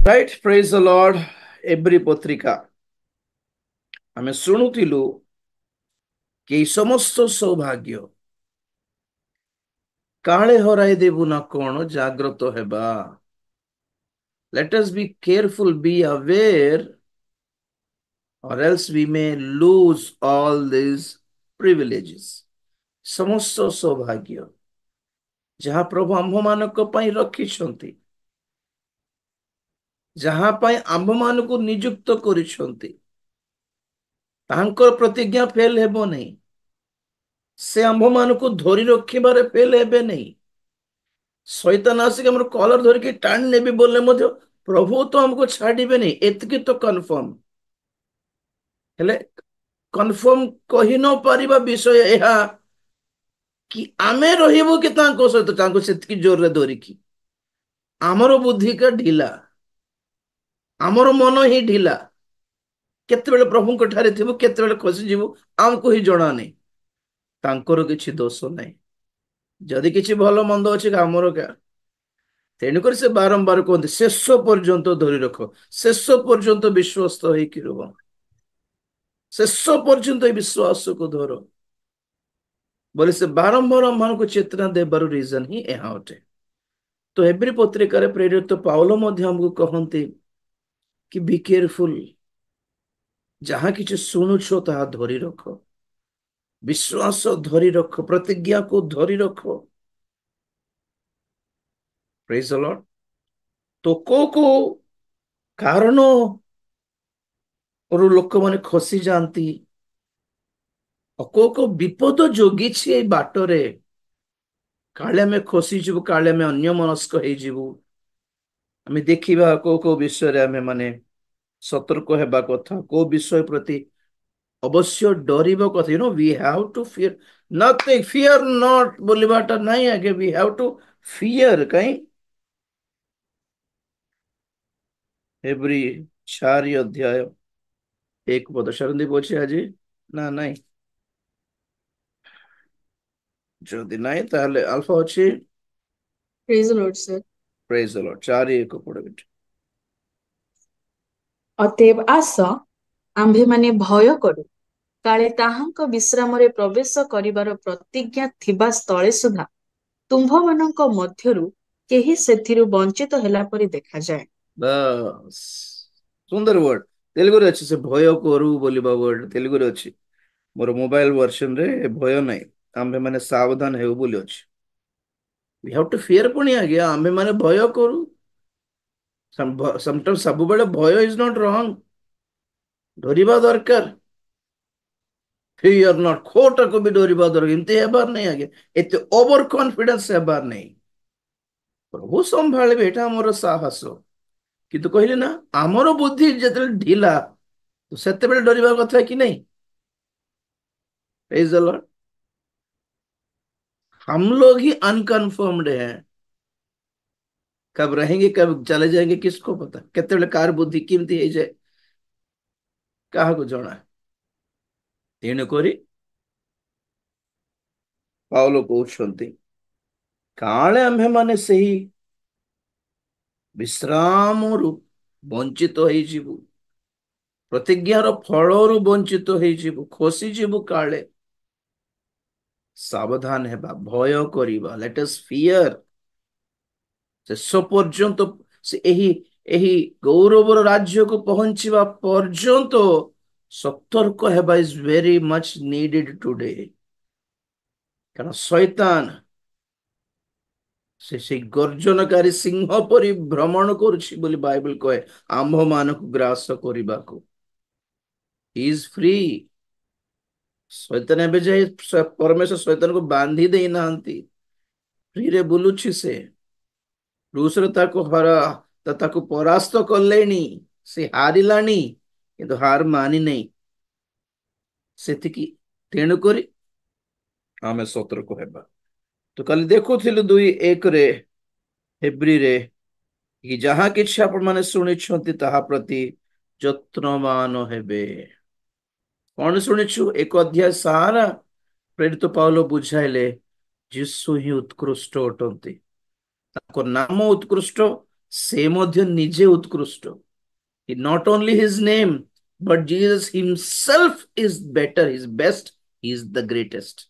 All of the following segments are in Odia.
Right, praise the Lord. Every ପତ୍ରିକା ଆମେ ଶୁଣୁଥିଲୁ କି ଏଇ ସମସ୍ତ ସୌଭାଗ୍ୟ କାଳେ ହରାଇ ଦେବୁ ନା କଣ ଜାଗ୍ରତ ହେବା. Let us be careful, be aware, or else we may lose all these privileges. ସମସ୍ତ ସୌଭାଗ୍ୟ ଯାହା ପ୍ରଭୁ ଆମ୍ଭମାନଙ୍କ ପାଇଁ ରଖିଛନ୍ତି, ଯାହା ପାଇଁ ଆମ୍ଭମାନଙ୍କୁ ନିଯୁକ୍ତ କରିଛନ୍ତି, ତାଙ୍କର ପ୍ରତିଜ୍ଞା ଫେଲ ହେବ ନାହିଁ. ସେ ଆମ୍ଭମାନଙ୍କୁ ଧରି ରଖିବାରେ ଫେଲ ହେବେ ନାହିଁ. ଶୈତାନ ଆସିକି ଆମର କଲର ଧରିକି ଟାଣି ନେବି ବୋଲେ ମଧ୍ୟ ପ୍ରଭୁ ତ ଆମକୁ ଛାଡ଼ିବେନି, ଏତିକି ତ କନଫର୍ମ. ହେଲେ କନଫର୍ମ କହି ନ ପାରିବା ବିଷୟ ଏହା କି ଆମେ ରହିବୁ କି ତାଙ୍କ ସହିତ, ତାଙ୍କୁ ସେତିକି ଜୋରରେ ଧରିକି. ଆମର ବୁଦ୍ଧିକା ଢିଲା, ଆମର ମନ ହିଁ ଢିଲା. କେତେବେଳେ ପ୍ରଭୁଙ୍କ ଠାରେ ଥିବୁ, କେତେବେଳେ ଖସିଯିବୁ ଆମକୁ ହିଁ ଜଣା ନାହିଁ. ତାଙ୍କର କିଛି ଦୋଷ ନାହିଁ. ଯଦି କିଛି ଭଲ ମନ୍ଦ ଅଛି ଆମର ତେଣୁକରି ସେ ବାରମ୍ବାର କୁହନ୍ତି ଶେଷ ପର୍ଯ୍ୟନ୍ତ ଧରି ରଖ, ଶେଷ ପର୍ଯ୍ୟନ୍ତ ବିଶ୍ୱସ୍ତ ହେଇକି ରୁହ, ଶେଷ ପର୍ଯ୍ୟନ୍ତ ଏଇ ବିଶ୍ୱାସକୁ ଧର ବୋଲି ସେ ବାରମ୍ବାର ଆମମାନଙ୍କୁ ଚେତନା ଦେବାର ରିଜନ ହିଁ ଏହା ଅଟେ. ତ ଏଭ୍ରି ପତ୍ରିକାରେ ପ୍ରେରିତ ପାଉଲ ମଧ୍ୟ ଆମକୁ କହନ୍ତି କି ବି କେୟାରଫୁଲ, ଯାହା କିଛି ଶୁଣୁଛ ତାହା ଧରି ରଖ, ବିଶ୍ୱାସ ଧରି ରଖ, ପ୍ରତିଜ୍ଞାକୁ ଧରି ରଖ. ପ୍ରେଜ୍ ଦ ଲର୍ଡ. ତ କୋଉ କାରଣ ଲୋକମାନେ ଖସି ଯାଆନ୍ତି, କୋଉ ବିପଦ ଯୋଗିଛି ଏଇ ବାଟରେ, କାଳେ ଆମେ ଖସିଯିବୁ, କାଳେ ଆମେ ଅନ୍ୟ ମନସ୍କ ହେଇଯିବୁ. ଆମେ ଦେଖିବା କୋଉ ବିଷୟରେ ଆମେ ମାନେ ସତର୍କ ହେବା କଥା, କୋଉ ବିଷୟ ପ୍ରତି ଅବଶ୍ୟ ଡରିବା କଥା. we have to fear nothing, fear not ବୋଲିବାଟା ନାହିଁ ଆଗେ, we have to fear. କାହିଁ ଏଭ୍ରି 4 ଅଧ୍ୟାୟ 1 ପଦ ସରନ୍ଦୀପ ଅଛି ଆଜି ନା ନାଇଁ? ଯଦି ନାହିଁ ତାହେଲେ ଆଲଫା ଅଛି. Praise the Lord, sir. ପ୍ରେଜ୍ ଦ ଲର୍ଡ. 4:1 ପଢ ବେଟି. ଅତଏବ ଆସ ଆମ୍ଭେମାନେ ଭୟ କରୁ, କାଳେ ତାହାଙ୍କ ବିଶ୍ରାମରେ ପ୍ରବେଶ କରିବାର ପ୍ରତିଜ୍ଞା ଥିବା ସ୍ଥଳେ ସୁଦ୍ଧା ତୁମ୍ଭମାନଙ୍କ ମଧ୍ୟରୁ କେହି ସେଥିରୁ ବଞ୍ଚିତ ହେଲା ପରି ଦେଖାଯାଏ. ବାସ୍, ସୁନ୍ଦର ୱାର୍ଡ. ତେଲୁଗୁରେ ଅଛି ସେ ଭୟ କରୁ ବୋଲିବା ୱାର୍ଡ ତେଲୁଗୁରେ ଅଛି. ମୋର ମୋବାଇଲ ଭର୍ସନରେ ଭୟ ନାହିଁ, ଆମ୍ଭେ ମାନେ ସାବଧାନ ହେଉ ବୋଲି ଅଛି. we have to fear ପୁଣି ଆଜ୍ଞା, ଆମ୍ଭେ ମାନେ ଭୟ କରୁ. sometimes ସବୁବେଳେ ଭୟ ଇଜ ନଟ୍ ରଙ୍ଗ, ଡରିବା ଦରକାର. fear not, ଖୋଟାକୁ ବି ଡରିବା ଦରକାର. ଏମିତି ହେବାର ନାହିଁ ଆଜ୍ଞା, ଏତେ ଓଭର କନଫିଡେନ୍ସ ହେବାର ନାହିଁ. ପ୍ରଭୁ ସମ୍ଭାଳିବେ, ଏଇଟା ଆମର ସାହସ. କିନ୍ତୁ କହିଲେ ନା, ଆମର ବୁଦ୍ଧି ଯେତେବେଳେ ଢିଲା ସେତେବେଳେ ଡରିବା କଥା କି नहीं? Praise the Lord. हम लोग ही अनकन्फर्म्ड हैं, कब रहेंगे कब चले जाएंगे किसको पता, केतेବେଳେ कार बुद्धि केमती हो जाए काहाको जଣା. ତେଣୁକରି ପାଉଲ କହୁଛନ୍ତି କାଳେ ଆମ୍ଭେମାନେ ସେହି ବିଶ୍ରାମରୁ ବଞ୍ଚିତ ହେଇଯିବୁ, ପ୍ରତିଜ୍ଞାର ଫଳରୁ ବଞ୍ଚିତ ହେଇଯିବୁ, ଖସିଯିବୁ କାଳେ. ସାବଧାନ ହେବା, ଭୟ କରିବା, ଲେଟ୍ ଅସ୍ ଫିୟର. ଶେଷ ପର୍ଯ୍ୟନ୍ତ ଏହି ଗୌରବର ରାଜ୍ୟକୁ ପହଞ୍ଚିବା ପର୍ଯ୍ୟନ୍ତ ସତର୍କ ହେବା ଇଜ ଭେରି ମଚ ନିଡେଡ ଟୁଡେ. କାରଣ ଶୈତାନ ସେ ଗର୍ଜନକାରୀ ସିଂହ ପରି ଭ୍ରମଣ କରୁଛି ବୋଲି ବାଇବଲ କହେ ଆମ୍ଭମାନଙ୍କୁ ଗ୍ରାସ କରିବାକୁ. ହି ଇଜ ଫ୍ରି. ଶୈତାନ ଏବେ ଯାଇ ପରମେଶ୍ୱର ଶୈତାନକୁ ବାନ୍ଧି ଦେଇନାହାନ୍ତି, ଫ୍ରିରେ ବୁଲୁଛି ସେ. ରୁଷରେ ତାକୁ ପରାସ୍ତ କଲେଣି, ସେ ହାରିଲାଣି କିନ୍ତୁ ହାର ମାନି ନାହିଁ. ସେତିକି, ତେଣୁକରି ଆମେ ସତର୍କ ହେବା. ତ କାଲି ଦେଖୁଥିଲୁ 2:1 ହେବ୍ରିରେ କି ଯାହା କିଛି ଆପଣମାନେ ଶୁଣିଛନ୍ତି ତାହା ପ୍ରତି ଯତ୍ନବାନ ହେବେ. କଣ ଶୁଣିଛୁ? 1 ଅଧ୍ୟାୟ ସାରା ପ୍ରେରିତ ପାଉଲ ବୁଝାଇଲେ ଯୀଶୁ ହିଁ ଉତ୍କୃଷ୍ଟ ଅଟନ୍ତି, ତାଙ୍କ ନାମ ଉତ୍କୃଷ୍ଟ, ସେ ମଧ୍ୟ ନିଜେ ଉତ୍କୃଷ୍ଟ। Not only his name, but Jesus himself is better, is best, he is the greatest।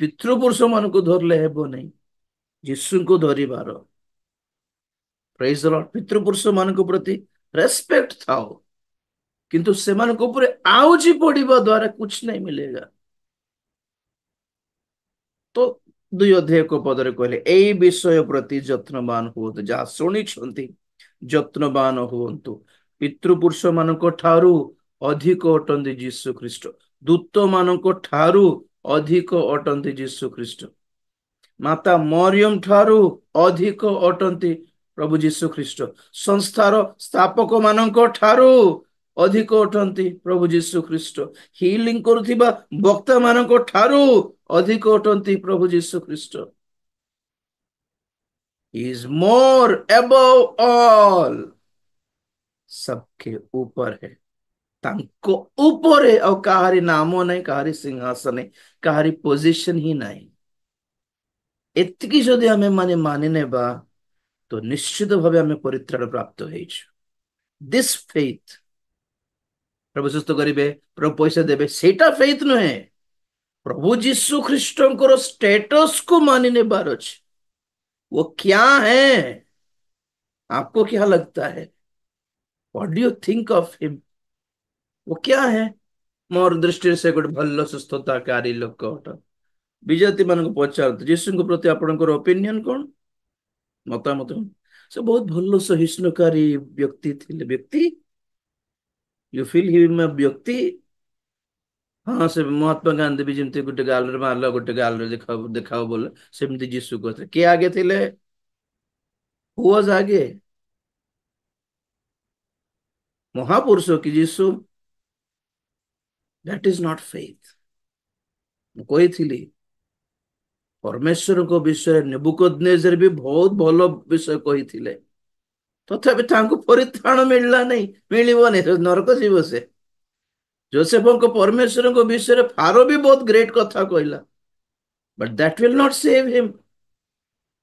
ପିତୃପୁରୁଷ ମାନଙ୍କୁ ଧରିଲେ ହେବ ନାହିଁ, ଯୀଶୁଙ୍କୁ ଧରିବାର। ପ୍ରେଜ ଦ ଲର୍ଡ। ପିତୃପୁରୁଷ ମାନଙ୍କ ପ୍ରତି ରେସ୍ପେକ୍ଟ ଥାଉ, କିନ୍ତୁ ସେମାନଙ୍କ ଉପରେ ଆଉଜି ପଡିବା ଦ୍ୱାରା କୁछ नहीं मिलेगा। ତ 2 ଅଧ୍ୟାୟ 1 ପଦରେ କହିଲେ ଏଇ ବିଷୟ ପ୍ରତି ଯତ୍ନବାନ ହୁଅନ୍ତୁ, ଯାହା ଶୁଣିଛନ୍ତି ଯତ୍ନବାନ ହୁଅନ୍ତୁ। ପିତୃପୁରୁଷ ମାନଙ୍କ ଠାରୁ ଅଧିକ ଅଟନ୍ତି ଯୀଶୁ ଖ୍ରୀଷ୍ଟ, ଦୂତ ମାନଙ୍କ ଠାରୁ ଅଧିକ ଅଟନ୍ତି ଯୀଶୁ ଖ୍ରୀଷ୍ଟ, ମାତା ମରିୟମ ଠାରୁ ଅଧିକ ଅଟନ୍ତି ପ୍ରଭୁ ଯୀଶୁ ଖ୍ରୀଷ୍ଟ, ସଂସ୍ଥାର ସ୍ଥାପକ ମାନଙ୍କ ଠାରୁ ଅଧିକ ଅଟନ୍ତି ପ୍ରଭୁ ଯୀଶୁ ଖ୍ରୀଷ୍ଟ, ହିଲିଂ କରୁଥିବା ବକ୍ତା ମାନଙ୍କ ଠାରୁ ଅଧିକ ଅଟନ୍ତି ପ୍ରଭୁ ଯୀଶୁ ଖ୍ରୀଷ୍ଟ। He is more above all, सबके ऊपर है। ତାଙ୍କ ଉପରେ ଆଉ କାହାରି ନାମ ନାହିଁ, କାହାରି ସିଂହାସନ ନାହିଁ, କାହାରି ପୋଜିସନ ହିଁ ନାହିଁ। ଏତିକି ଯଦି ଆମେ ମାନି ନେବା ତ ନିଶ୍ଚିତ ଭାବେ ଆମେ ପରିତ୍ରାଣ ପ୍ରାପ୍ତ ହେଇଛୁ। ଦିସ୍ ଫେଥ୍, ପ୍ରଭୁ ସୁସ୍ଥ କରିବେ, ପ୍ରଭୁ ପଇସା ଦେବେ, ସେଇଟା ଫେଥ୍ ନୁହେଁ। प्रभु यीशु ख्रिस्टों स्टेटस को मानी नेबार अछि। वो क्या है, आपको क्या लगता है? What do you think of him? वो क्या है? मोर दृष्टि से गोटे भल सुस्थताकारी लोक अट। विजाति मान पचार यीशु प्रति आपनकर ओपिनियन कौन, मतामत कौन? से बहुत भल सहिष्णुकारी व्यक्ति थिले। व्यक्ति, यू फील हिम अ व्यक्ति? हाँ, से महात्मा गांधी भी जमती गोटे गाल मारला, गोटे गाल देखाओ देखाओ बोले, सेमती यीशु कहते के आगे थिले? हु वाज आगे? महापुरुष की यीशु? That is not faith. कही थी परमेश्वर को विषय नेबुकदनेजर भी बहुत भल विषय कही थिले, तथापि तांको परित्राण मिलला नहीं, मिलिबो नहीं, नरक जीव से। जोसेफ को परमेश्वर को विषय फारो भी बहुत ग्रेट कथा कहला, but that will not save him.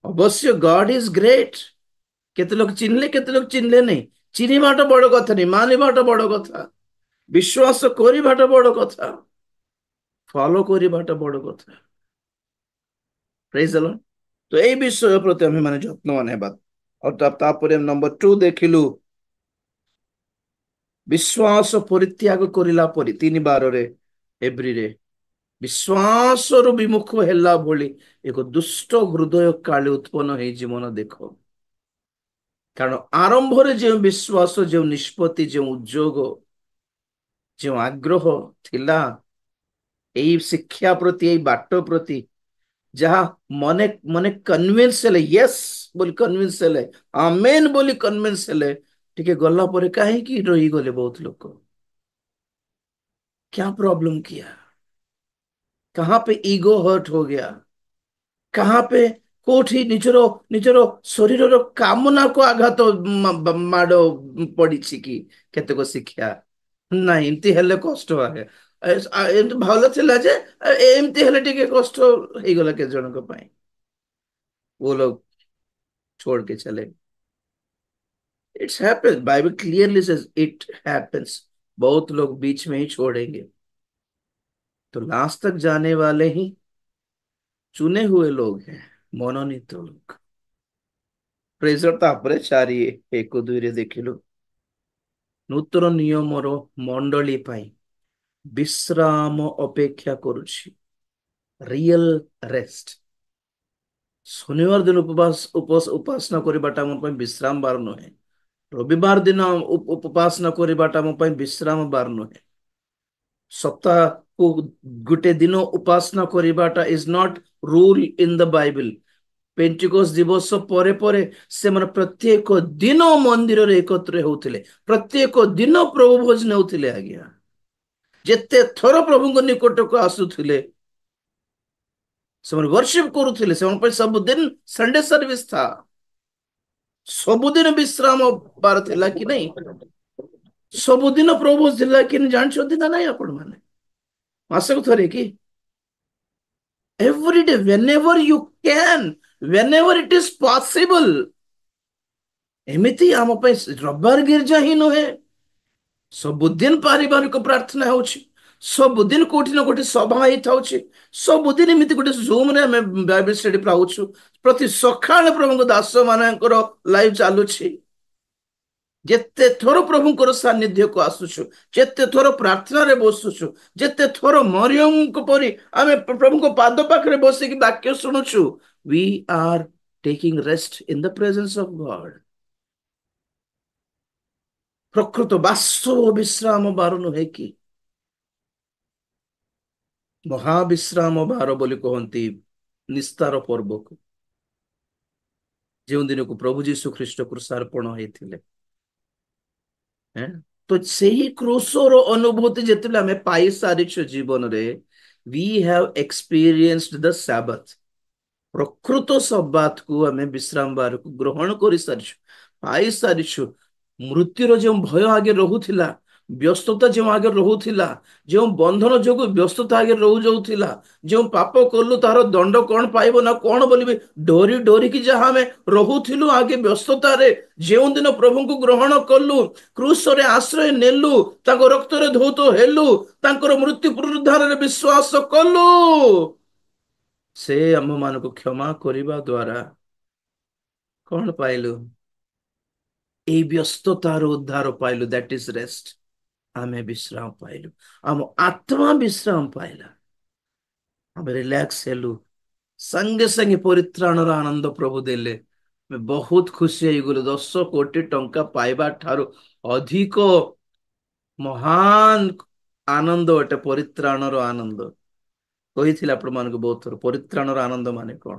अवश्य गॉड इज ग्रेट। केते लोग चिन्हले, केते लोग चिन्हले नहीं। चिन्हवाटा बड़ कथा नहीं, मानिबाटा बड़ कथा, विश्वास करिबाटा बड़ कथा, फॉलो करिबाटा बड़ कथा। Praise the Lord. तो এই বিষয় প্রতি আমি মানে যত্নবান হেবা। और तापर नंबर 2 देखिलु विश्वास परित्याग करिला परी 3:12 एब्री रे विश्वास रु विमुख हेला भली एक दुष्ट हृदय काले उत्पन्न हे जीवन देखो। कारण आरंभ रे जो विश्वास, जो निष्पत्ति, जो उद्योग, जो आग्रह थिला एई शिक्षा प्रति, एई बाट प्रति, जहा मने मने कन्विंस हेले, यस बोली कन्विंस हेले, आमेन बोली कन्विंस हेले, टिके गला परे काहे की रही गले बहुत लोग। क्या प्रॉब्लम किया? कहां पे ईगो हर्ट हो गया? कहां पे कोठी निजरो निजरो शरीर रो कामना को आघात माडो पड़ी कि केते को शिक्षा नहीं एमती हेले कष्ट आगे एमती भल थिला जे एमती हेले टिके कष्ट हे गला के जन को पाई वो लोग छोड़ के चले। It's happens, Bible clearly says it happens. बहुत लोग बीच में ही छोड़ेंगे, तो लास्ट तक जाने वाले ही चुने हुए लोग हैं, मनोनीत लोग। प्रेजर तापरे 4:1-2 रे देखिलु नूतन नियमर मंडली पाई विश्राम अपेक्षा करुछि, रियल रेस्ट। शनिवार दिन उपासना करबाटा हम पई विश्राम बार नहे, रविवार दिन उपासना करबाटा हम पई विश्राम बार नहे, सप्ताह को गुटे दिन उपासना करबाटा is not rule in the Bible. Pentecost दिवस परे परे से मन प्रत्येक दिन मंदिर रे एकत्र होउथिले, प्रत्येक दिन प्रभु भोजन होउथिले। आज्ञा जेते थर प्रभु को निकट को आसुथिले, से मन वर्शिप करुथिले, से मन पे सब दिन संडे सर्विस था, सब दिन विश्राम बार थिला कि नहीं, सब दिन प्रभु थिला कि नहीं जान छथि ना नहीं आपण माने मासक थरे कि every day whenever you can, whenever it is possible, ଏମିତି ଆମ ପାଇଁ ରବିବାର ଗିର୍ଜା ହିଁ ନୁହେଁ, ସବୁଦିନ ପାରିବାରିକ ପ୍ରାର୍ଥନା ହେଉଛି, ସବୁଦିନ କୋଉଠି ନା କୋଉଠି ସଭା ହେଇଥାଉଛି, ସବୁଦିନ ଏମିତି ଗୋଟେ ଜୁମରେ ଆମେ ବାଇବେଲ ଷ୍ଟଡି ପାଉଛୁ, ପ୍ରତି ସକାଳେ ପ୍ରଭୁଙ୍କ ଦାସ ମାନଙ୍କର ଲାଇଭ ଚାଲୁଛି। ଯେତେ ଥର ପ୍ରଭୁଙ୍କର ସାନ୍ନିଧ୍ୟକୁ ଆସୁଛୁ, ଯେତେ ଥର ପ୍ରାର୍ଥନାରେ ବସୁଛୁ, ଯେତେ ଥର ମରିୟମଙ୍କ ପରି ଆମେ ପ୍ରଭୁଙ୍କ ପାଦ ପାଖରେ ବସିକି ବାକ୍ୟ ଶୁଣୁଛୁ, we are taking rest in the presence of God। ପ୍ରକୃତ ବାସ୍ତବ ବିଶ୍ରାମ ବାର ନୁହେଁ କି? ମହାବିଶ୍ରାମ ବାର ବୋଲି କହନ୍ତି ନିସ୍ତାର ପର୍ବକୁ, ଯେଉଁ ଦିନକୁ ପ୍ରଭୁ ଯୀଶୁ ଖ୍ରୀଷ୍ଟ କୃଷାର୍ପଣ ହେଇଥିଲେ। ହେଁ? ତ ସେହି କ୍ରୁଶର ଅନୁଭୂତି ଯେତେବେଳେ ଆମେ ପାଇସାରିଛୁ ଜୀବନରେ, we have experienced the Sabbath। ପ୍ରକୃତ ସବାତକୁ ଆମେ ବିଶ୍ରାମ ବାରକୁ ଗ୍ରହଣ କରିସାରିଛୁ, ପାଇସାରିଛୁ। ମୃତ୍ୟୁର ଯେଉଁ ଭୟ ଆଗେ ରହୁଥିଲା, ବ୍ୟସ୍ତତା ଯେଉଁ ଆଗେ ରହୁଥିଲା, ଯେଉଁ ବନ୍ଧନ ଯୋଗୁଁ ବ୍ୟସ୍ତତା ଆଗେ ରହୁଯାଉଥିଲା, ଯେଉଁ ପାପ କଲୁ ତାହାର ଦଣ୍ଡ କଣ ପାଇବ ନା କଣ ବୋଲିବି ଡରି ଡରିକି ଯାହା ଆମେ ରହୁଥିଲୁ ଆଗେ ବ୍ୟସ୍ତତାରେ, ଯେଉଁଦିନ ପ୍ରଭୁଙ୍କୁ ଗ୍ରହଣ କଲୁ, କ୍ରୁଶରେ ଆଶ୍ରୟ ନେଲୁ, ତାଙ୍କ ରକ୍ତରେ ଧୌତ ହେଲୁ, ତାଙ୍କର ମୃତ୍ୟୁ ପୁନରୁଦ୍ଧାରରେ ବିଶ୍ୱାସ କଲୁ, ସେ ଆମମାନଙ୍କୁ କ୍ଷମା କରିବା ଦ୍ୱାରା କଣ ପାଇଲୁ? ଏଇ ବ୍ୟସ୍ତତାର ଉଦ୍ଧାର ପାଇଲୁ, ଦ୍ୟାଟ ଇଜ ରେଷ୍ଟ। ଆମେ ବିଶ୍ରାମ ପାଇଲୁ, ଆମ ଆତ୍ମା ବିଶ୍ରାମ ପାଇଲା, ଆମେ ରିଲାକ୍ସ ହେଲୁ, ସାଙ୍ଗେ ସାଙ୍ଗେ ପରିତ୍ରାଣର ଆନନ୍ଦ ପ୍ରଭୁ ଦେଲେ, ଆମେ ବହୁତ ଖୁସି ହେଇଗଲୁ। 10 କୋଟି ଟଙ୍କା ପାଇବା ଠାରୁ ଅଧିକ ମହାନ ଆନନ୍ଦ ଅଟେ ପରିତ୍ରାଣର ଆନନ୍ଦ। କହିଥିଲେ ଆପଣମାନଙ୍କୁ ବହୁତ ଥର, ପରିତ୍ରାଣର ଆନନ୍ଦ ମାନେ କଣ?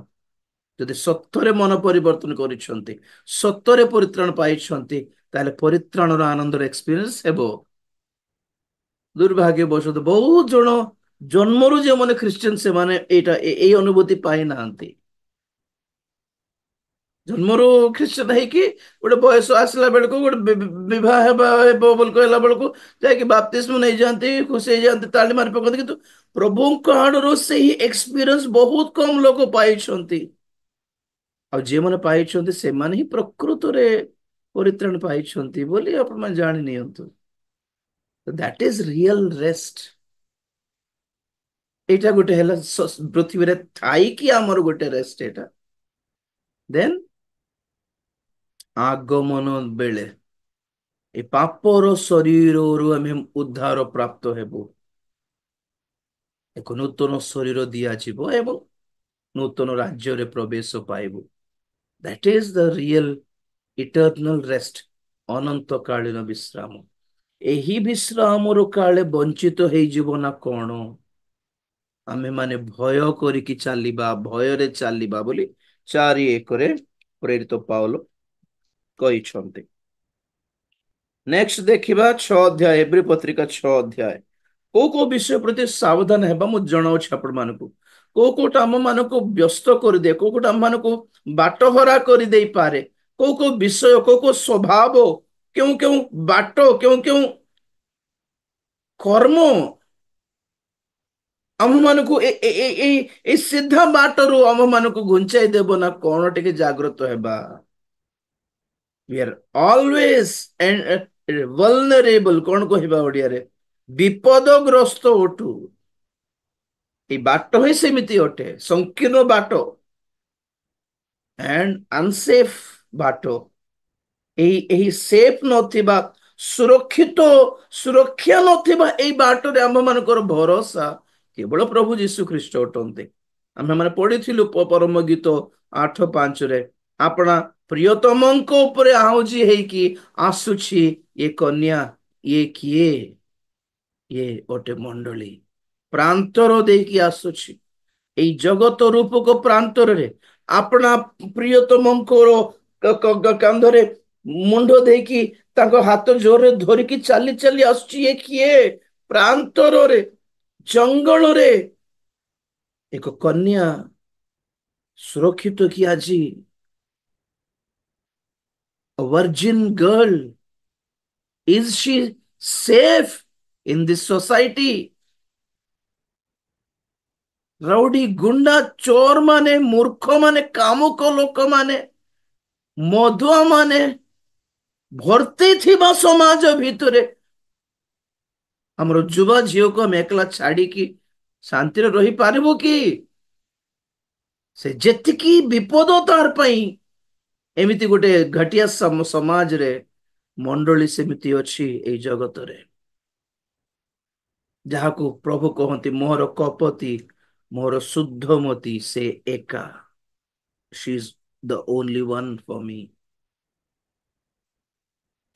ଯଦି ସତରେ ମନ ପରିବର୍ତ୍ତନ କରିଛନ୍ତି, ସତରେ ପରିତ୍ରାଣ ପାଇଛନ୍ତି, ତାହେଲେ ପରିତ୍ରାଣର ଆନନ୍ଦର ଏକ୍ସପିରିଏନ୍ସ ହେବ। ଦୁର୍ଭାଗ୍ୟବଶତଃ ବହୁତ ଜଣ ଜନ୍ମରୁ ଯେଉଁମାନେ ଖ୍ରୀଷ୍ଟିଆନ, ସେମାନେ ଏଇ ଅନୁଭୂତି ପାଇନାହାନ୍ତି। ଜନ୍ମରୁ ଖ୍ରୀଷ୍ଟିଆନ ହେଇକି ଗୋଟେ ବୟସ ଆସିଲା ବେଳକୁ, ଗୋଟେ ବିବାହ ହେବ ବୋଲି କହିଲା ବେଳକୁ ଯାଇକି ବାପ୍ତିସ୍ମ ନେଇଯାଆନ୍ତି, ଖୁସି ହେଇଯାଆନ୍ତି, ତାଳି ମାରି ପକାନ୍ତି, କିନ୍ତୁ ପ୍ରଭୁଙ୍କ ଆଡରୁ ସେହି ଏକ୍ସପିରିଏନ୍ସ ବହୁତ କମ ଲୋକ ପାଇଛନ୍ତି। ଆଉ ଯେଉଁମାନେ ପାଇଛନ୍ତି ସେମାନେ ହିଁ ପ୍ରକୃତରେ ପରିତ୍ରାଣ ପାଇଛନ୍ତି ବୋଲି ଆପଣମାନେ ଜାଣି ନିଅନ୍ତୁ। That is real rest. ଏଇଟା ଗୋଟେ ହେଲା ପୃଥିବୀରେ ଥାଇକି ଆମର ଗୋଟେ ରେଷ୍ଟ ଏଇଟା। ଦେନ୍ ଆଗମନ ବେଳେ ଏ ପାପର ଶରୀରରୁ ଆମେ ଉଦ୍ଧାର ପ୍ରାପ୍ତ ହେବୁ, ଏକ ନୂତନ ଶରୀର ଦିଆଯିବ ଏବଂ ନୂତନ ରାଜ୍ୟରେ ପ୍ରବେଶ ପାଇବୁ। That is the real eternal rest, ଅନନ୍ତକାଳୀନ ବିଶ୍ରାମ। ଏହି ବିଶ୍ରାମରୁ କାଳେ ବଞ୍ଚିତ ହେଇଯିବ ନା କଣ? ଆମେ ମାନେ ଭୟ କରିକି ଚାଲିବା, ଭୟରେ ଚାଲିବା ବୋଲି 4:1 ପ୍ରେରିତ ପାଉଲ କହିଛନ୍ତି। ନେକ୍ସଟ ଦେଖିବା 6 ଅଧ୍ୟାୟ, ଏବ୍ରୀ ପତ୍ରିକା 6 ଅଧ୍ୟାୟ। କୋଉ କୋଉ ବିଷୟ ପ୍ରତି ସାବଧାନ ହେବା ମୁଁ ଜଣାଉଛି ଆପଣମାନଙ୍କୁ। କୋଉ କୋଉଟା ଆମ ମାନଙ୍କୁ ବ୍ୟସ୍ତ କରିଦିଏ, କୋଉ କୋଉଟା ଆମ ମାନଙ୍କୁ ବାଟହରା କରିଦେଇପାରେ, କୋଉ କୋଉ ବିଷୟ, କୋଉ କୋଉ ସ୍ୱଭାବ, କେଉଁ କେଉଁ ବାଟ, କେଉଁ କେଉଁ କର୍ମ ଆମ ମାନଙ୍କୁ ଏଇ ସିଧା ବାଟରୁ ଆମ ମାନଙ୍କୁ ଘୁଞ୍ଚାଇ ଦେବ ନା କଣ? ଟିକେ ଜାଗ୍ରତ ହେବା। We are always vulnerable, କଣ କହିବା ଓଡିଆରେ, ବିପଦଗ୍ରସ୍ତ ଅଟୁ। ଏଇ ବାଟ ହିଁ ସେମିତି ଅଟେ, ସଂକୀର୍ଣ୍ଣ ବାଟ and unsafe ବାଟ। ଏହି ସେଫ ନଥିବା, ସୁରକ୍ଷିତ, ସୁରକ୍ଷା ନଥିବା ଏଇ ବାଟରେ ଆମ ମାନଙ୍କର ଭରସା କେବଳ ପ୍ରଭୁ ଯୀଶୁ ଖ୍ରୀଷ୍ଟ ଅଟନ୍ତି। ଆମେ ମାନେ ପଢିଥିଲୁ ପରମ ଗୀତ 8:5, ଆପଣା ପ୍ରିୟତମଙ୍କ ଉପରେ ଆଉଜି ହେଇକି ଆସୁଛି ଏ କନ୍ୟା, ଇଏ କିଏ? ଇଏ ଗୋଟେ ମଣ୍ଡଳୀ ପ୍ରାନ୍ତର ଦେଇକି ଆସୁଛି, ଏଇ ଜଗତ ରୂପକ ପ୍ରାନ୍ତରରେ ଆପଣା ପ୍ରିୟତମଙ୍କର କାନ୍ଧରେ ମୁଣ୍ଡ ଦେଇକି ତାଙ୍କ ହାତ ଜୋରରେ ଧରିକି ଚାଲି ଚାଲି ଆସୁଛି। ଇଏ କିଏ? ପ୍ରାନ୍ତରରେ, ଜଙ୍ଗଲରେ ଏକ କନ୍ୟା ସୁରକ୍ଷିତ କି ଆଜି? A virgin girl, is she safe in this society? Rowdy, ଗୁଣ୍ଡା, ଚୋର ମାନେ, ମୂର୍ଖ ମାନେ, କାମୁକ ଲୋକ ମାନେ, ମଧୁଆ ମାନେ ଭର୍ତ୍ତି ଥିବା ସମାଜ ଭିତରେ ଆମର ଯୁବା ଝିଅକୁ ଆମେ ଏକଲା ଛାଡିକି ଶାନ୍ତିରେ ରହିପାରିବୁ କି? ସେ ଯେତିକି ବିପଦ ତାର ପାଇଁ, ଏମିତି ଗୋଟେ ଘଟିଆ ସମାଜରେ ମଣ୍ଡଳୀ ସେମିତି ଅଛି ଏଇ ଜଗତରେ, ଯାହାକୁ ପ୍ରଭୁ କହନ୍ତି ମୋର କପତି, ମୋର ଶୁଦ୍ଧମତି ସେ ଏକା। She is the only one for me.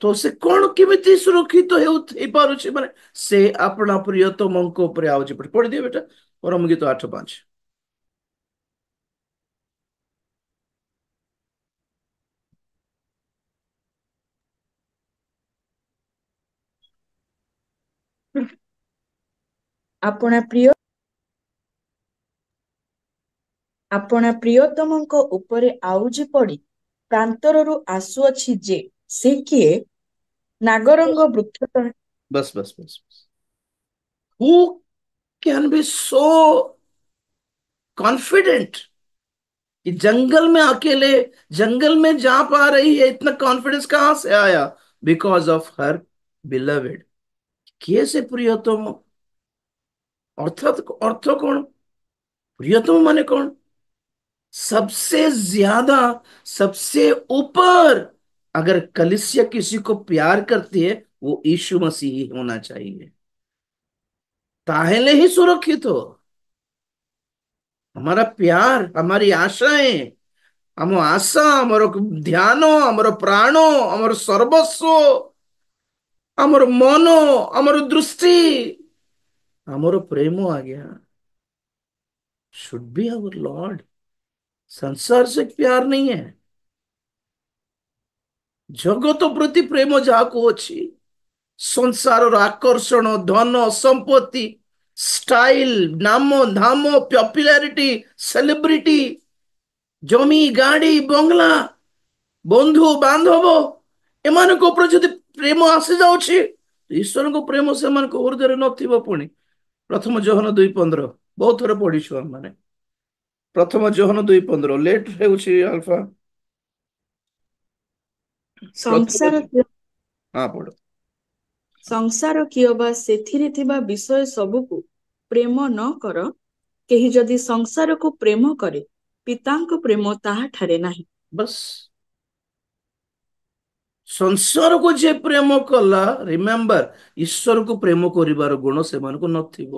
ତ ସେ କଣ କେମିତି ସୁରକ୍ଷିତ ହେଇପାରୁଛି? ମାନେ ସେ ଆପଣା ପ୍ରିୟତମଙ୍କ ଉପରେ ଆଉଛି। ପଢିଦିଏ ବେଟା ପରମ ଗୀତ 8:5। ଆପଣା ପ୍ରିୟ ଆପଣା ପ୍ରିୟତମଙ୍କ ଉପରେ ଆଉଜି ପଡି ପ୍ରାନ୍ତରରୁ ଆସୁଅଛି ଯେ ସେ କିଏ? ନାଗରଙ୍ଗ ବୃକ୍ଷ ତଳେ। बस बस बस बस। Who can be so confident कि जंगल में अकेले, जंगल में जा पा रही है? इतना कॉन्फिडेंस कहां से आया? Because of her beloved. किए से प्रियतम? अर्थात अर्थ कौन? प्रियतम माने कौन? सबसे ज्यादा, सबसे ऊपर। अगर कलिसिया किसी को प्यार करती है, वो यीशु मसीह ही होना चाहिए, ताहले ही सुरक्षित हो। हमारा प्यार, हमारी आशाएं, हम आशा, हमर ध्यान, हमर प्राण, हमर सर्वस्व, हमर मन, हमर दृष्टि, हमर प्रेम आज्ञा शुड बी आवर लॉर्ड। संसार से प्यार नहीं है, जगत प्रति प्रेम जाको अच्छी, संसार आकर्षण, धन संपत्ति, स्टाइल, नाम धाम, पॉपुलैरिटी, सेलिब्रिटी, जमी गाड़ी बंगला, बंधु बांधव, एମାନଙ୍କ ଉପରେ ଯଦି ପ୍ରେମ ଆସି ଯାଉଛି, ଈଶ୍ୱରଙ୍କ ପ୍ରେମ ସେମାନଙ୍କ ହୃଦୟରେ ନଥିବ। ପୁଣି ପ୍ରଥମ ଯୋହନ 2:15 ବହୁତ ଥର ପଢିଛୁ ଆମମାନେ। ପ୍ରଥମ ଯୋହନ 2:15 ଲେଟ୍ ହେଉଛି ଆଲଫା। ପ୍ରଥମ, ସଂସାର ହଁ ପଢ। ସଂସାର କିଏ ବା ସେଥିରେ ଥିବା ବିଷୟ ସବୁକୁ ପ୍ରେମ ନ କର। କେହି ଯଦି ସଂସାରକୁ ପ୍ରେମ କରେ, ପିତାଙ୍କ ପ୍ରେମ ତାହାଠାରେ ନାହିଁ। ବସ୍, ସଂସାରକୁ ଯିଏ ପ୍ରେମ କଲା, ରିମେମ୍ବର, ଈଶ୍ୱରକୁ ପ୍ରେମ କରିବାର ଗୁଣ ସେମାନଙ୍କୁ ନଥିବ।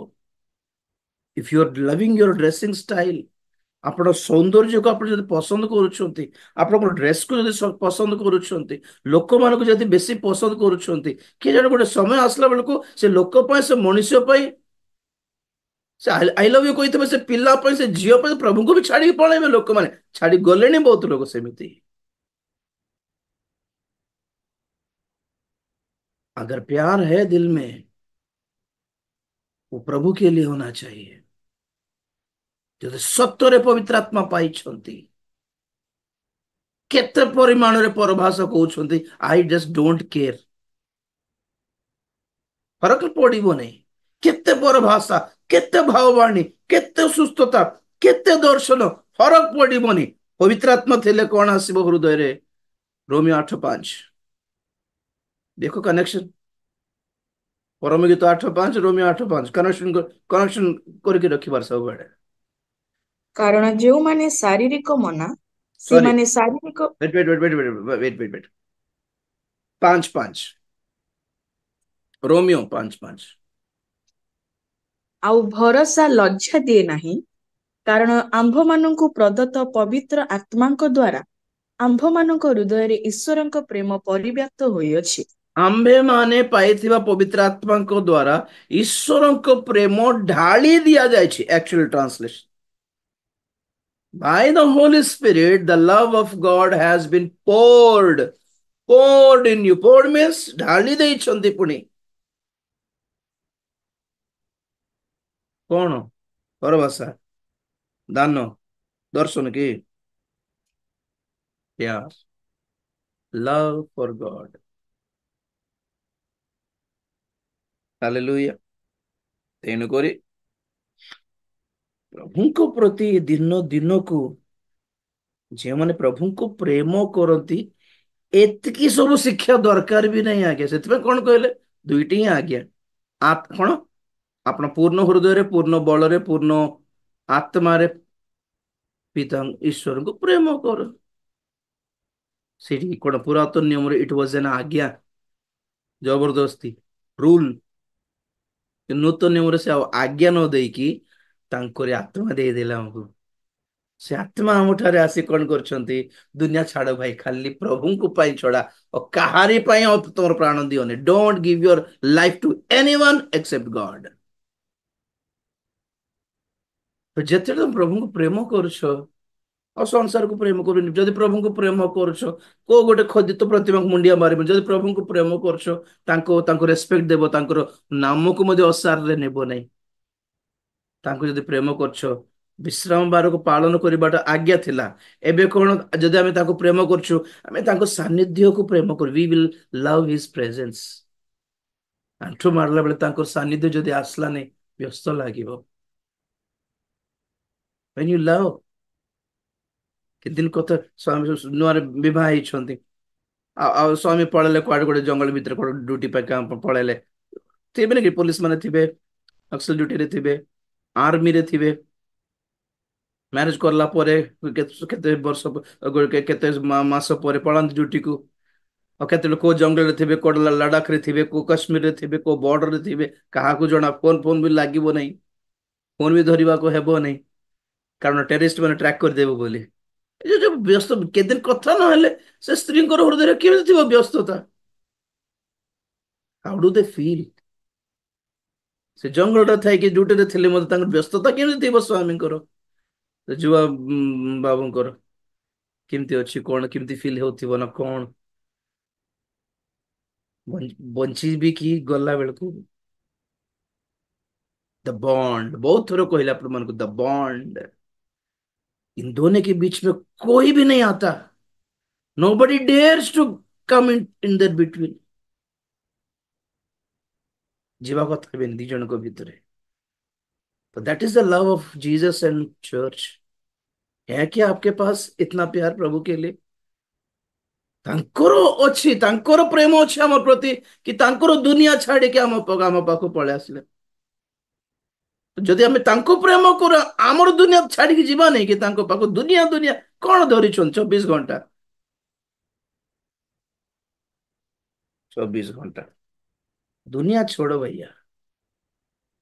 If you are loving your dressing style, ଆପଣ ସୌନ୍ଦର୍ଯ୍ୟକୁ ଆପଣ ଯଦି ପସନ୍ଦ କରୁଛନ୍ତି, ଆପଣଙ୍କ ଡ୍ରେସକୁ ଯଦି ପସନ୍ଦ କରୁଛନ୍ତି, ଲୋକମାନଙ୍କୁ ଯଦି ବେଶୀ ପସନ୍ଦ କରୁଛନ୍ତି, କିଏ ଜାଣେ ଗୋଟେ ସମୟ ଆସିଲା ବେଳକୁ ସେ ଲୋକ ପାଇଁ, ସେ ମଣିଷ ପାଇଁ, ସେ ଆଇ ଲଭ୍ ୟୁ କହିଥିବେ, ସେ ପିଲା ପାଇଁ, ସେ ଝିଅ ପାଇଁ, ପ୍ରଭୁଙ୍କୁ ବି ଛାଡିକି ପଳେଇବେ ଲୋକମାନେ। ଛାଡି ଗଲେଣି ବହୁତ ଲୋକ ସେମିତି। अगर प्यार है दिल में, वो प्रभु के लिए होना चाहिए। ଯଦି ସତ୍ୟରେ ପବିତ୍ର ଆତ୍ମା ପାଇଛନ୍ତି, କେତେ ପରିମାଣରେ ପରଭାଷା କହୁଛନ୍ତି, ଆଇ ଜଷ୍ଟ ଡୋଣ୍ଟ କେୟାର, ଫରକ ପଡିବ ନାହିଁ। କେତେ ପରଭାଷା, କେତେ ଭାବବାଣୀ, କେତେ ସୁସ୍ଥତା, କେତେ ଦର୍ଶନ, ଫରକ ପଡିବନି। ପବିତ୍ର ଆତ୍ମା ଥିଲେ କଣ ଆସିବ ହୃଦୟରେ? ରୋମିଓ 8:5 ଦେଖो କନେକ୍ସନ। ପରମ ଗୀତ 8:5, ରୋମିଓ 8:5, କନେକ୍ସନ, କନେକ୍ସନ କରିକି ରଖିବାର ସବୁବେଳେ। କାରଣ ଯେଉଁମାନେ ଶାରୀରିକ ମନା, ସରି, ସେମାନେ ଶାରୀରିକ वेट 5:5, रोमियो 5:5। ଆଉ ଭରସା ଲଜ୍ଜା ଦିଏ ନାହିଁ, କାରଣ ଆମ୍ଭମାନଙ୍କୁ ପ୍ରଦତ୍ତ ପବିତ୍ର ଆତ୍ମାଙ୍କ ଦ୍ୱାରା ଆମ୍ଭମାନଙ୍କ ହୃଦୟରେ ଈଶ୍ୱରଙ୍କ ପ୍ରେମ ପରିବ୍ୟାପ୍ତ ହୋଇଅଛି। ଆମ୍ଭେ ମାନେ ପାଇଥିବା ପବିତ୍ର ଆତ୍ମାଙ୍କ ଦ୍ୱାରା ଈଶ୍ୱରଙ୍କ ପ୍ରେମ ଢାଳି ଦିଆଯାଇଛି। Actual translation, by the Holy Spirit the love of God has been poured in you। poured means ଢାଳି ଦେଇଛନ୍ତି। ପୁଣି କଣ? ପରଭାଷା, ଦାନ, ଦର୍ଶନ କି? ପ୍ୟାର, love for God। ହାଲେଲୁୟା। ତେଣୁକରି ପ୍ରଭୁଙ୍କ ପ୍ରତି ଦିନ ଦିନକୁ ଯେଉଁମାନେ ପ୍ରଭୁଙ୍କୁ ପ୍ରେମ କରନ୍ତି, ଏତିକି ସବୁ ଶିକ୍ଷା ଦରକାର ବି ନାହିଁ ଆଜ୍ଞା। ସେଥିପାଇଁ କଣ କହିଲେ, ଦୁଇଟି ହିଁ ଆଜ୍ଞା। କଣ, ଆପଣ ପୂର୍ଣ୍ଣ ହୃଦୟରେ, ପୂର୍ଣ୍ଣ ବଳରେ, ପୂର୍ଣ୍ଣ ଆତ୍ମାରେ ପିତା ଈଶ୍ୱରଙ୍କୁ ପ୍ରେମ କର। ସେଠି କଣ ପୁରାତନ ନିୟମରେ ଇଟ ୱାଜ ଏନ୍ ଆଜ୍ଞା, ଜବରଦସ୍ତି, ରୁଲ। ନୂତନ ନିୟମରେ ସେ ଆଉ ଆଜ୍ଞା ନ ଦେଇକି ତାଙ୍କରି ଆତ୍ମା ଦେଇଦେଲେ ଆମକୁ। ସେ ଆତ୍ମା ଆମ ଠାରେ ଆସି କଣ କରୁଛନ୍ତି, ଦୁନିଆ ଛାଡ ଭାଇ, ଖାଲି ପ୍ରଭୁଙ୍କ ପାଇଁ ଛଡା ଆଉ କାହାରି ପାଇଁ ଆଉ ତମର ପ୍ରାଣ ଦିଅନି। Don't give your life to anyone except God. ଯେତେବେଳେ ତମେ ପ୍ରଭୁଙ୍କୁ ପ୍ରେମ କରୁଛ ଆଉ ସଂସାରକୁ ପ୍ରେମ କରୁନି, ଯଦି ପ୍ରଭୁଙ୍କୁ ପ୍ରେମ କରୁଛ, କୋଉ ଗୋଟେ ଖୋଦିତ ପ୍ରତିମାକୁ ମୁଣ୍ଡିଆ ମାରିବ। ଯଦି ପ୍ରଭୁଙ୍କୁ ପ୍ରେମ କରୁଛ, ତାଙ୍କୁ ରେସ୍ପେକ୍ଟ ଦେବ, ତାଙ୍କର ନାମକୁ ମଧ୍ୟ ଅସାରରେ ନେବ ନାହିଁ। ତାଙ୍କୁ ଯଦି ପ୍ରେମ କରୁଛ, ବିଶ୍ରାମ ବାରକୁ ପାଳନ କରିବାଟା ଆଜ୍ଞା ଥିଲା। ଏବେ କଣ, ଯଦି ଆମେ ତାଙ୍କୁ ପ୍ରେମ କରୁଛୁ, ଆମେ ତାଙ୍କ ସାନ୍ନିଧ୍ୟକୁ ପ୍ରେମ କରୁ। We will love his presence. ଆଣ୍ଠୁ ମାରିଲା ବେଳେ ତାଙ୍କ ସାନ୍ନିଧ୍ୟ ଯଦି ଆସିଲାନି, ବ୍ୟସ୍ତ ଲାଗିବ। when you love, କେତେ ଦିନ କଥା, ସ୍ୱାମୀ ନୂଆ ବିବାହ ହେଇଛନ୍ତି, ଆଉ ସ୍ୱାମୀ ପଳେଇଲେ କୁଆଡେ, ଗୋଟେ ଜଙ୍ଗଲ ଭିତରେ କୁଆଡେ ଡ୍ୟୁଟି ପାଇଁ ପଳେଇଲେ, ଥିବେ କି ପୋଲିସ ମାନେ ଥିବେ, ନକ୍ସଲ ଡ୍ୟୁଟିରେ ଥିବେ, ଆର୍ମିରେ ଥିବେ। ମ୍ୟାରେଜ କଲା ପରେ କେତେ ବର୍ଷ, କେତେ ମାସ ପରେ ପଳାନ୍ତି ଡ୍ୟୁଟିକୁ। ଆଉ କେତେ ଲୋକ କୋଉ ଜଙ୍ଗଲରେ ଥିବେ, କୋଉ ଲଦାଖରେ ଥିବେ, କୋଉ କାଶ୍ମୀରରେ ଥିବେ, କୋଉ ବର୍ଡରରେ ଥିବେ, କାହାକୁ ଜଣା। ଫୋନ ଫୋନ ବି ଲାଗିବ ନାହିଁ, ଫୋନ ବି ଧରିବାକୁ ହେବ ନାହିଁ, କାରଣ ଟେରିଷ୍ଟ ମାନେ ଟ୍ରାକ୍ କରିଦେବ ବୋଲି। ଏ ଯୋଉ ବ୍ୟସ୍ତ, କେତେଦିନ କଥା ନହେଲେ ସେ ସ୍ତ୍ରୀଙ୍କର ହୃଦୟରେ କେମିତି ଥିବ ବ୍ୟସ୍ତତା। ହାଉ ଡୁ ଦେ ଫିଲ୍? ସେ ଜଙ୍ଗଲଟା ଥାଇକି ଡ୍ୟୁଟିରେ ଥିଲେ ମଧ୍ୟ ତାଙ୍କର ବ୍ୟସ୍ତତା କେମିତି ଥିବ ସ୍ୱାମୀଙ୍କର, ଯୁବା ବାବୁଙ୍କର କେମିତି ଅଛି, କଣ କେମିତି ଫିଲ୍ ହେଉଥିବ ନା କଣ। ବଞ୍ଚିବି କି ଗଲା ବେଳକୁ, द बॉन्ड, बहुत थोड़ा कहला अपन मन को, द बॉन्ड, इन दोनों के बीच में कोई भी नहीं आता। nobody dares to come in their between। ଯିବା କଥା ହେବେନି ଦି ଜଣଙ୍କ ଭିତରେ। तो that is the love of Jesus and church. है क्या आपके पास इतना प्यार प्रभु के लिए? ତାଙ୍କର ଅଛି, ତାଙ୍କର ପ୍ରେମ ଅଛି ଆମ ପ୍ରତି, କି ତାଙ୍କର ଦୁନିଆ ଛାଡିକି ଆମ ପାଖକୁ ପଳେଇ ଆସିଲେ। ଯଦି ଆମେ ତାଙ୍କୁ ପ୍ରେମ କରୁ, ଆମର ଦୁନିଆ ଛାଡିକି ଯିବା ନାଇଁ କି ତାଙ୍କ ପାଖକୁ। ଦୁନିଆ ଦୁନିଆ କଣ ଧରିଛନ୍ତି 24 ଘଣ୍ଟା? 24 घंटा दुनिया छोड़ो भैया,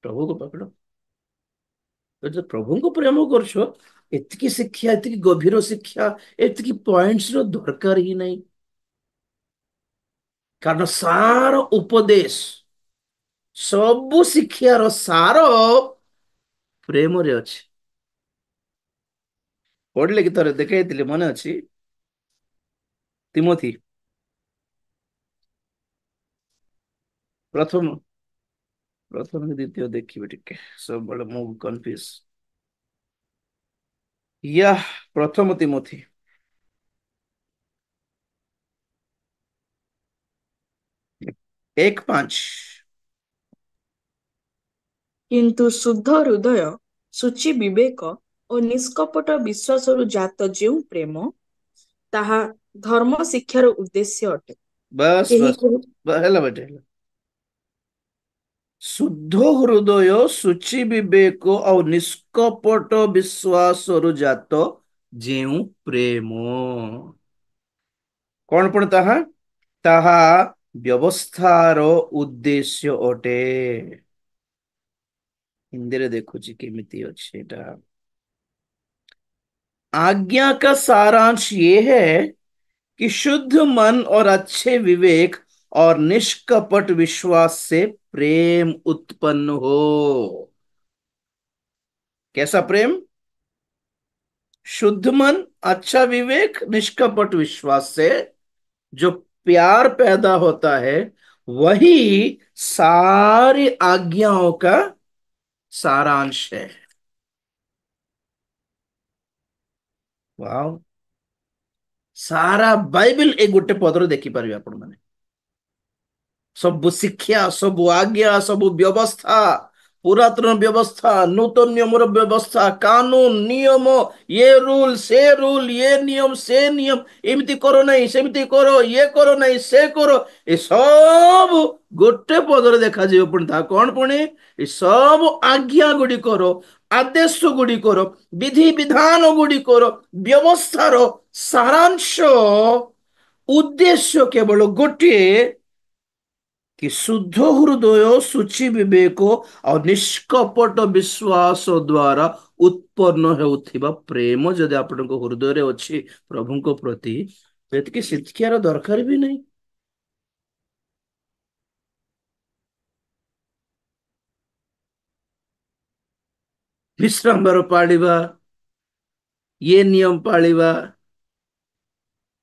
प्रभु को पकड़ो। तो जब प्रभुଙ୍କୁ ପ୍ରେମ କରୁଛ, ଏତିକି ଶିକ୍ଷା, ଏତିକି ଗଭୀର ଶିକ୍ଷା, ଏତିକି ପଏଣ୍ଟସ ର ଦରକାର ହିଁ ନାହିଁ। କାରଣ ସାର ଉପଦେଶ, ସବୁ ଶିକ୍ଷାର ସାର ପ୍ରେମରେ ଅଛି। ପଢିଲେ କି ଥରେ ଦେଖେଇଥିଲି, ମନେ ଅଛି? ତିମୋଥି ପ୍ରଥମ, ପ୍ରଥମ କି ଦ୍ୱିତୀୟ ଦେଖିବେ ଟିକେ, ସବୁବେଳେ ମୁଁ କନଫ୍ୟୁଜ। ୟା, ପ୍ରଥମ ତିମୋଥି 1:5। କିନ୍ତୁ ଶୁଦ୍ଧ ହୃଦୟ, ସୂଚି ବିବେକ ଓ ନିଷ୍କପଟ ବିଶ୍ୱାସରୁ ଜାତ ଯେଉଁ ପ୍ରେମ, ତାହା ଧର୍ମ ଶିକ୍ଷାର ଉଦ୍ଦେଶ୍ୟ ଅଟେ। बस କେହି बस, କେହି ହେଲା ବେଟେ, ହେଲା। ଶୁଦ୍ଧ ହୃଦୟ, ସୂଚି ବିବେକ ଆଉ ନିଷ୍କପଟ ବିଶ୍ୱାସରୁ ଜାତ ଯେଉଁ ପ୍ରେମ। କଣ ପୁଣି ତାହା? ତାହା ବ୍ୟବସ୍ଥାର ଉଦ୍ଦେଶ୍ୟ ଅଟେ। ହିନ୍ଦୀରେ ଦେଖୁଛି କେମିତି ଅଛି ଏଟା। आज्ञा का सारांश ये है कि शुद्ध मन और अच्छे विवेक और निष्कपट विश्वास से प्रेम उत्पन्न हो। कैसा प्रेम? शुद्ध मन, अच्छा विवेक, निष्कपट विश्वास से जो प्यार पैदा होता है, वही सारी आज्ञाओं का सारांश है। वाह, सारा बाइबल एक गोटे पदर देखिपारे आपण माने। ସବୁ ଶିକ୍ଷା, ସବୁ ଆଜ୍ଞା, ସବୁ ବ୍ୟବସ୍ଥା, पुरातन व्यवस्था नूतन नियम व्यवस्था कानून नियम ये नियम से नियम एमती करो नहीं सेमती करो ये करो नहीं से करो ए सब गोटे पदरे देखा पुणी ता कौन पुणी ए सब आज्ञा गुड़िकर आदेश गुड़िकर विधि विधान गुड़िकर व्यवस्थार सारांश उद्देश्य केवल गोटे कि शुद्ध हृदय शुचि विवेक और निष्कपट विश्वास द्वारा उत्पन्न होउथिबा प्रेम जदि आपण हृदय रे अछि प्रभु को प्रति एतकी शिक्षार दरकार भी नहीं। विश्राम पालिबा ये नियम पालिबा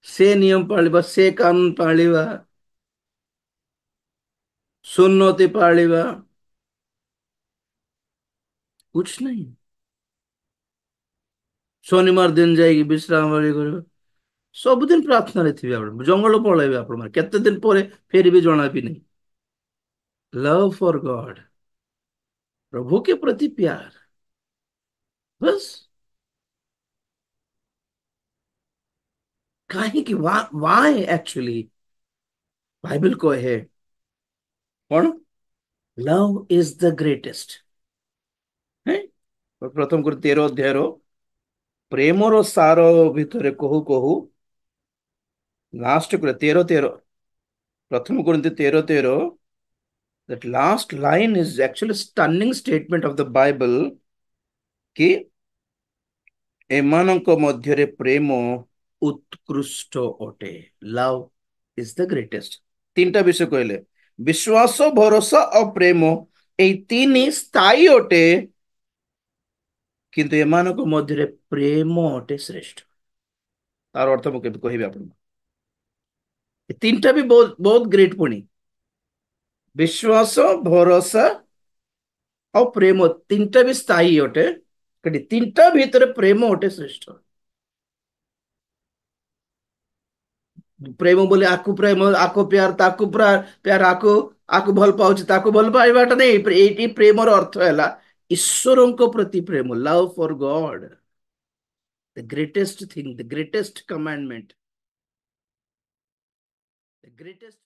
से नियम पालिबा से कानून पालिबा सुन्नति पालिबा कुछ नहीं। शनिवार दिन जाएगी विश्राम वाली कर सबुदिन प्रार्थना रे थिबे आपण जंगल पळेबे आपण माने केते दिन परे फेर भी जणा भी नहीं। लव फॉर गॉड प्रभु के प्रति प्यार बस काहे कि व्हाई एक्चुअली बाइबल को है कौन लव इज द ग्रेटेस्ट है प्रथम कर 13 अध्याय प्रेमर सार भितर कहू कहू लास्ट कर 13 प्रथम कर 13 that last line is actually stunning statement of the Bible कि एमानଙ୍କ ମଧ୍ୟରେ ପ୍ରେମ उत्कृष्ट अटे लव इज द ग्रेटेस्ट तीनटा विषय कहले विश्वास भरोसा और प्रेम ए तीन स्थायी अटे किंतु एमानଙ୍କ ମଧ୍ୟରେ प्रेम अटे श्रेष्ठ तार अर्थ मु कहबी आपन तीनटा भी बहुत बहुत ग्रेट पुणी विश्वास भरोसा और प्रेम तीनटा भी स्थायी अटे कटी तीनटा भीतर प्रेम अटे श्रेष्ठ प्रेम बोले आकु प्रेम आको प्यार ताकु प्यार प्यार आको आकु भल पाउछ ताकु भल पाइबाटा नहीं एटी प्रेमर अर्थ हैला ईश्वरଙ୍କ प्रति प्रेम love for God the greatest thing the greatest commandment the greatest